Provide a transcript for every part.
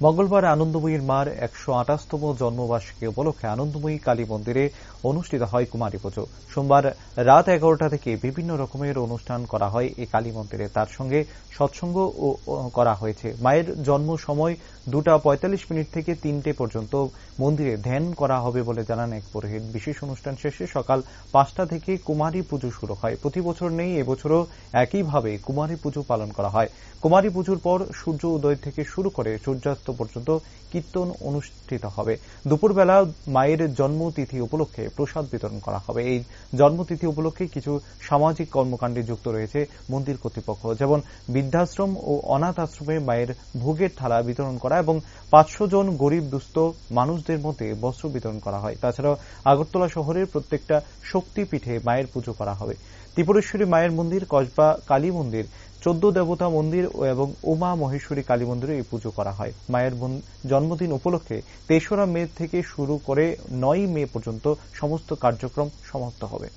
মঙ্গলবার আনন্দময়ীর মার ১২৮তম জন্মবার্ষিকী উপলক্ষে আনন্দময়ী কালী মন্দিরে অনুষ্ঠিত হয় কুমারী পুজো। সোমবার রাত ১১টা থেকে বিভিন্ন রকমের অনুষ্ঠান করা হয় এই কালী মন্দিরে। তার সঙ্গে সৎসঙ্গ করা হয়েছে। মায়ের জন্ম সময় ২টা ৪৫ থেকে ৩টে পর্যন্ত মন্দিরে ধ্যান করা হবে বলে জানান এক পুরোহিত। বিশেষ অনুষ্ঠান শেষে সকাল ৫টা থেকে কুমারী পুজো শুরু হয়। প্রতি বছর নেই, এবছরও একইভাবে কুমারী পুজো পালন করা হয়। কুমারী পুজোর পর সূর্য উদয় থেকে শুরু করে সূর্যাস্ত পর্যন্ত কীর্তন অনুষ্ঠিত হবে। দুপুরবেলা মায়ের জন্মতিথি উপলক্ষে প্রসাদ বিতরণ করা হবে। এই জন্মতিথি উপলক্ষে কিছু সামাজিক কর্মকাণ্ডে যুক্ত রয়েছে মন্দির কর্তৃপক্ষ, যেমন বৃদ্ধাশ্রম ও অনাথ আশ্রমে মায়ের ভোগের থালা বিতরণ করা এবং ৫০০ জন গরিব দুস্থ মানুষদের মধ্যে বস্ত্র বিতরণ করা হয়। তাছাড়াও আগরতলা শহরের প্রত্যেকটা শক্তিপীঠে মায়ের পুজো করা হবে। ত্রিপুরেশ্বরী মায়ের মন্দির, কসবা কালী মন্দির, ১৪ দেবতা মন্দির এবং উমা মহেশ্বরী কালী মন্দিরে এই পুজো করা হয়। মায়ের জন্মদিন উপলক্ষে ৩রা মে থেকে শুরু করে ৯ মে পর্যন্ত সমস্ত কার্যক্রম সমাপ্ত হবে।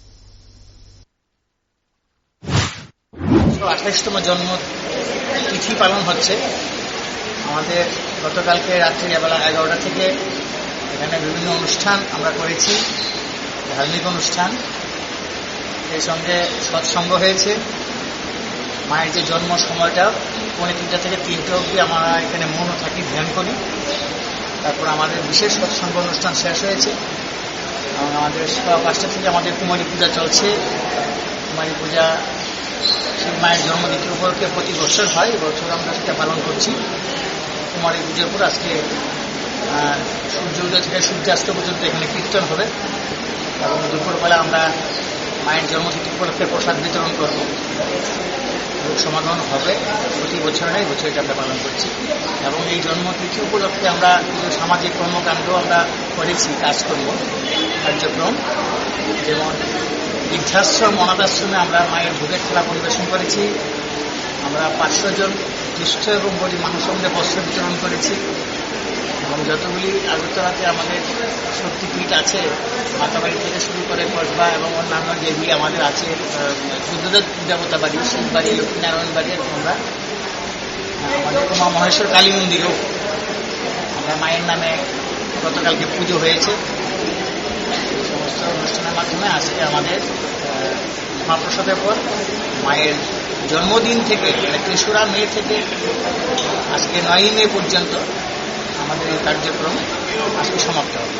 ২৮তম জন্ম তিথি পালন হচ্ছে। আমাদের গতকালকে রাত্রি বেলা ১১টা থেকে এখানে বিভিন্ন অনুষ্ঠান আমরা করেছি, ধার্মিক অনুষ্ঠান, এর সঙ্গে সৎসঙ্গ হয়েছে। মায়ের যে জন্ম সময়টা ৩:৩০ থেকে ৩টে অবধি আমরা এখানে মৌন থাকি, ধ্যান করি। তারপর আমাদের বিশেষ সৎসঙ্গ অনুষ্ঠান শেষ হয়েছে এবং আমাদের ৫টা থেকে আমাদের কুমারী পূজা চলছে। কুমারী পূজা সেই মায়ের জন্মতিথি উপলক্ষে প্রতি বছর হয়, এবছর আমরা সেটা পালন করছি। কুমারী পুজোর পর আজকে সূর্য উদয় থেকে সূর্যাস্ত পর্যন্ত এখানে কীর্তন হবে এবং দুপুরবেলা আমরা মায়ের জন্মতিথি উপলক্ষে প্রসাদ বিতরণ করব, লোক সমাগম হবে। প্রতি বছর নয়, বছর এটা আমরা পালন করছি এবং এই জন্মতিথি উপলক্ষে আমরা কিছু সামাজিক কর্মকাণ্ড আমরা করেছি, কাজকর্ম কার্যক্রম, যেমন বৃদ্ধাশ্রম অনাথ আশ্রমে আমরা মায়ের ভোগের থালা পরিবেশন করেছি। আমরা ৫০০ জন দুস্থ এবং গরিব মানুষের মধ্যে বস্ত্র বিতরণ করেছি এবং যতগুলি আগরতলাতে আমাদের শক্তিপীঠ আছে, মাতাবাড়ি থেকে শুরু করে কসবা এবং অন্যান্য যেগুলি আমাদের আছে, ১৪ দেবতা বাড়ি, শিববাড়ি, লক্ষ্মীনারায়ণ বাড়ি, এবং আমরা আমাদের উমা মহেশ্বর কালী মন্দিরেও আমরা মায়ের নামে গতকালকে পুজো হয়েছে। এই সমস্ত অনুষ্ঠানের মাধ্যমে আজকে আমাদের মহাপ্রসাদের পর মায়ের জন্মদিন থেকে ৩রা মে থেকে আজকে ৯ মে পর্যন্ত আমাদের এই কার্যক্রম আজকে সমাপ্ত হবে।